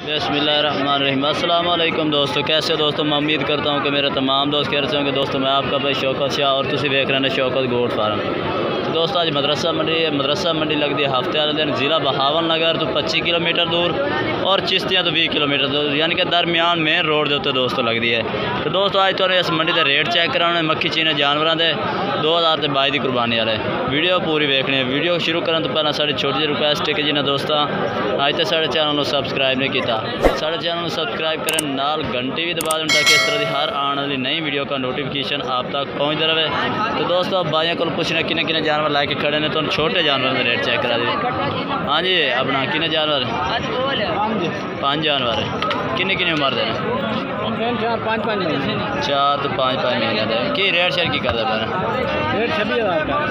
बिस्मिल्लाहिर्रहमानिर्रहीम। अस्सलाम वालेकुम दोस्तों, कैसे हो दोस्तों। मैं उम्मीद करता हूँ कि मेरे तमाम दोस्त कह रहे होंगे। दोस्तों मैं आपका भाई शौकत शाह और तुम देख रहे हैं शौकत गोट फार्म। तो दोस्तों आज मदरसा मंडी लगती है हफ्ते वाले दिन ज़िला बहावन नगर तो 25 किलोमीटर दूर और चिश्तियाँ तो 20 किलोमीटर दूर, यानी कि दरमियान मेन रोड के उत्ते दोस्तों लगती है। तो दोस्तों आज तो इस मंडी के रेट चेक कराने मक्खी चीने जानवरों के 2022 की कुर्बानी वाले वीडियो पूरी देखनी है। वीडियो शुरू करने तो पहले साड़ी छोटी जी रिक्वेस्ट है कि जिन्हें दोस्तों आज तक साढ़े चैनल को सब्सक्राइब नहीं किया, साढ़े चैनल को सब्सक्राइब करें, नाल घंटी भी दबा दें ताकि इस तरह की हर आने वाली नई वीडियो का नोटिफिकेशन आप तक पहुँचता रहे। तो दोस्तों भाइयों को पूछना किन्ने जानवर लैके खड़े ने, तो छोटे जानवर के रेट चेक करा दी। हाँ जी अपना किन्ने जानवर 5 जानवर है। किन्नी उम्र दे 4 तो 5 महीने दे की रेट शेयर की करता पैर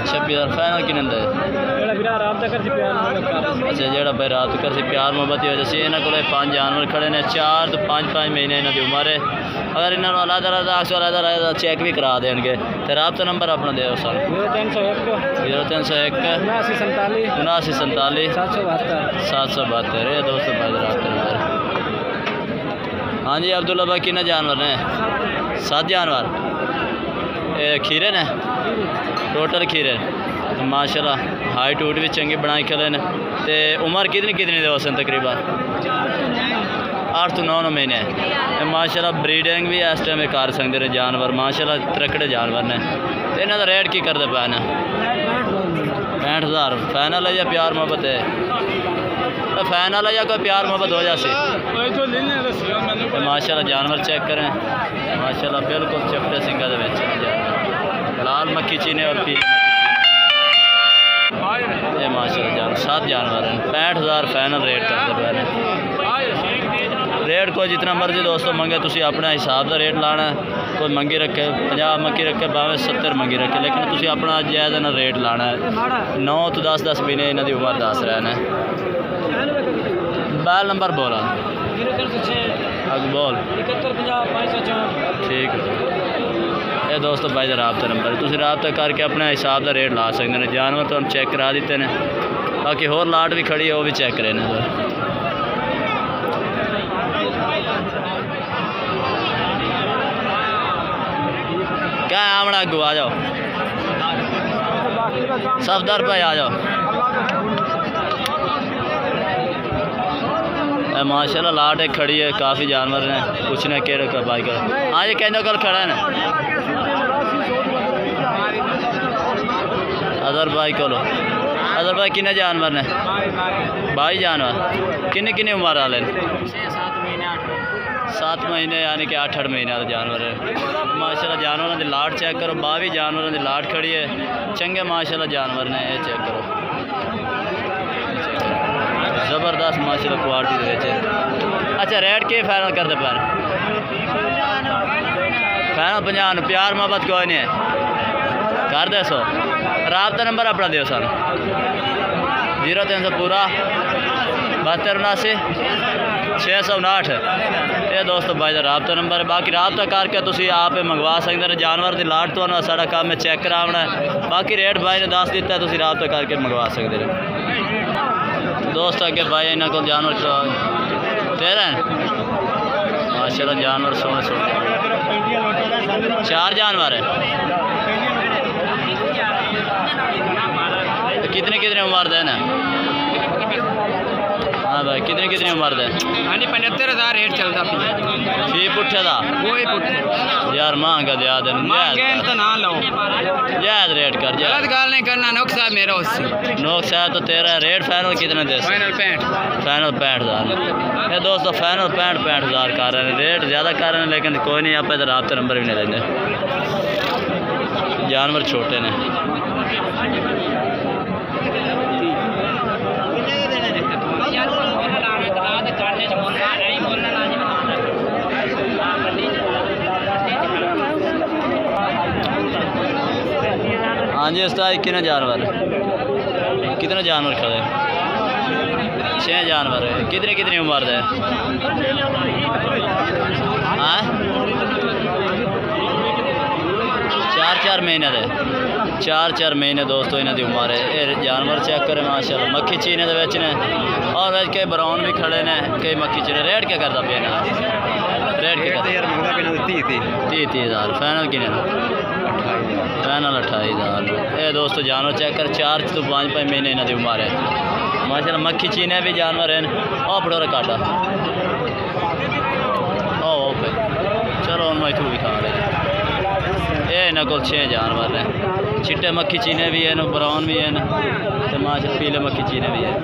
26,000 फाइनल किन्ने दे। अच्छा जो भाई रात कर प्यार मोहब्बत की वजह से इन्होंने को 5 जानवर खड़े ने। 4 तो 5 महीने इन्हों की उम्र है। अगर इन्होंने अलग अलग चेक भी करा देंगे तो रबता नंबर अपना दे सर 0301 7947 772। ये दोस्तों भाई रबता नंबर। हाँ जी अब्दुल्ला भाई किन्ने जानवर ने 7 जानवर खीरे ने टोटल खीरे माशाल्लाह। हाइट हूट भी चंगी बनाई खड़े ने। तो उम्र कितनी दे उसन तकरीबन 8 तो 9 महीने माशाल्लाह। ब्रीडिंग भी इस टाइम कर सकते हैं जानवर माशाल्लाह, त्रकड़े जानवर ने। तो इन्हों का रेट की करते पे ने 65,000 फाइनल है या प्यार मोहब्बत है? फाइनल है या कोई प्यार मोहब्बत हो जाए। माशाल्लाह जानवर चेक करें माशाल्लाह बिल्कुल चपटे सिंगा लाल मक्खी चीने और पीले ये माशाल्लाह जानवर 7 जानवर हैं। 65,000 फाइनल रेट करते पे। रेट को जितना मर्जी दोस्तों मंगे तुम अपना हिसाब का रेट लाना है। कोई मंगी रखे 50 मंगी रखे भावें 70 मंगी रखे, लेकिन तुम अपना जायज़ ना रेट लाना है। 9 तो 10 महीने इन्हों की उम्र दस रहना है। बैल नंबर बोला अग बोल ठीक है। ये दोस्तों भाई का रबता नंबर तुम रबता करके अपने हिसाब का रेट ला सकते हैं। जानवर तो हम चेक करा दिते हैं, बाकी होर लाट भी खड़ी है वो भी चेक करें। क्या आमना अगू आ जाओ सफदर भाई आ जाओ। माशाल्लाह लाट एक खड़ी है, काफ़ी जानवर ने पूछने के भाई का। हाँ ये कहने कल खड़ा है ना अदर भाई को अदर भाई किन्ने जानवर ने 22 जानवर किन्नी उम्र वाले 7 महीने यानी कि 8 महीने वाले जानवर है माशाल्लाह। जानवरों की लाट चेक करो, 22 जानवरों की लाट खड़ी है, चंगे माशाल्लाह जानवर ने। ये चेक करो ज़बरदस्त माशाल्लाह क्वालिटी दे। अच्छा रेट के फाइनल करते पैर फाइनल 50 प्यार मोहब्बत कोई नहीं है कर दे 100। रबता नंबर अपना दो सर 0300 पूरा 72 79 659। ये दोस्तों भाई का रबता नंबर है। बाकी रबता करके तुम आप मंगवा सकते हैं। जानवर की लाट तो साड़ा काम है चेक कराना है, बाकी रेट भाई ने दस दिता तुम रबता करके मंगवा सकते हो। दोस्त अगे भाई इन्हों को जानवर तेरह माशाल्लाह जानवर सोने 4 जानवर है। तो कितने उम्र दे ना? हाँ भाई कितनी उम्र दे? हाँ 75,000 रेट चलता फी पुठे का यार महंगा दिया तो ना लो जायद रेट कर गलत गाल नहीं करना। नोक साहब मेरा उससे नोक साहब तो तेरा रेट फाइनल कितने दे? फाइनल 65,000। ये दोस्तों फाइनल 65,000 कर रहे हैं। रेट ज़्यादा कर रहे हैं लेकिन कोई नहीं आप इधर रबता नंबर भी नहीं लेंगे। जानवर छोटे ने। हाँ जी उस्ताद कितने जानवर खड़े 6 जानवर है। कितनी उम्र है? हाँ 4 महीने दे 4 महीने दोस्तों इन्हों की उम्र है। ये जानवर चेक करें माशाल्लाह। मक्खी चीने दे विच ने और कई ब्राउन भी खड़े ने, कई मक्खी चीने। रेट क्या करता पे ना? रेट क्या करता यार? मंगदा पे ना 30 हज़ार। फाइनल किने ना? फाइनल 28,000। ये दोस्तों जानवर चेक कर 4 तो 5 महीने इन्हों की उम्र है माशाल्लाह। मक्खी चीने भी जानवर हैं। और बड़ोरा काटा ओके चलो हम इतू भी खा रहे। ये इन्होंने को 6 जानवर ने। चिट्टे मक्खी चीने भी हैं, ब्राउन भी हैं, तो माशाल्लाह पीले मक्खी चीने भी हैं।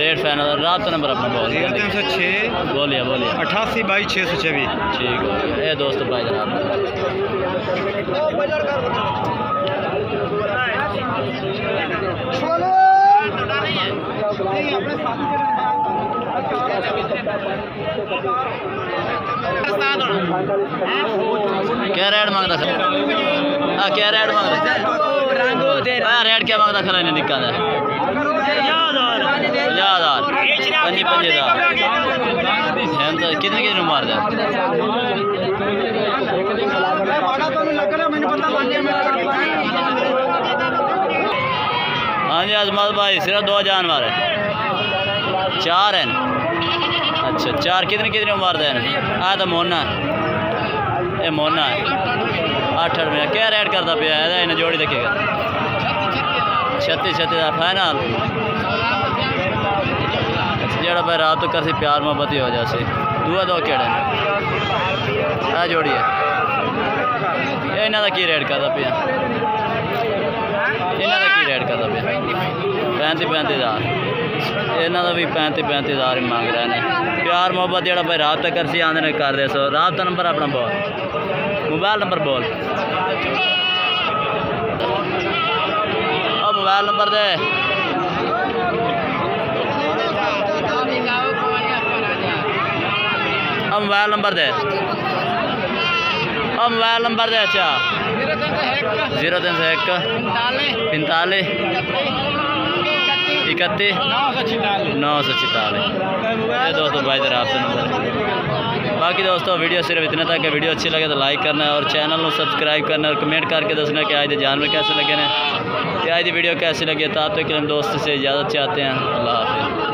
Rate final. रात नंबर अपना बोल 0306 बोलिए 88 22 626। ठीक हो गया। ये दोस्तों भाई जनाब क्या रेट मांगता सर? हाँ क्या रेट मांगता? रेट क्या मांगता खरा इन्हें निकाल 50,000 50,000 कितने मार दे? हाँ जी अजमत भाई सिर्फ 2 जानवर है। 4 हैं। अच्छा 4 कितने उम्र दे? आ तो मोना ये मोना है 8 में। क्या रेट करता पे? इन्हें जोड़ी देखेगा 36,000 फाइनल। जोड़ा भाई रात तो कर सी प्यार मोहब्बत ही हो जाए। दूआ 2 केड़े आ जोड़ी है। ये इन्हों का की रेट करता पे? इन्हों का की रेट करता पे? 35,000। इन्हों का भी 35,000 ही मांग रहे हैं। प्यार मोहब्बत जोड़ा भाई रात तक कर सी आंदे कर दे। सो रात का नंबर अपना बोल, मोबाइल नंबर बोल। और मोबाइल नंबर दे। अब मोबाइल नंबर दे। अब मोबाइल नंबर दे। अच्छा 0301 45 31 946। ये दोस्तों भाई जरा आपसे नंबर। बाकी दोस्तों वीडियो सिर्फ इतने तक है। वीडियो अच्छी लगे तो लाइक करना है और चैनल को सब्सक्राइब करना और कमेंट करके दसना कि आज के जानवर कैसे लगे हैं, कि आज की वीडियो कैसी लगी। तब तक हम दोस्त से इजाज़त चाहते हैं। अल्लाह हाफिज़।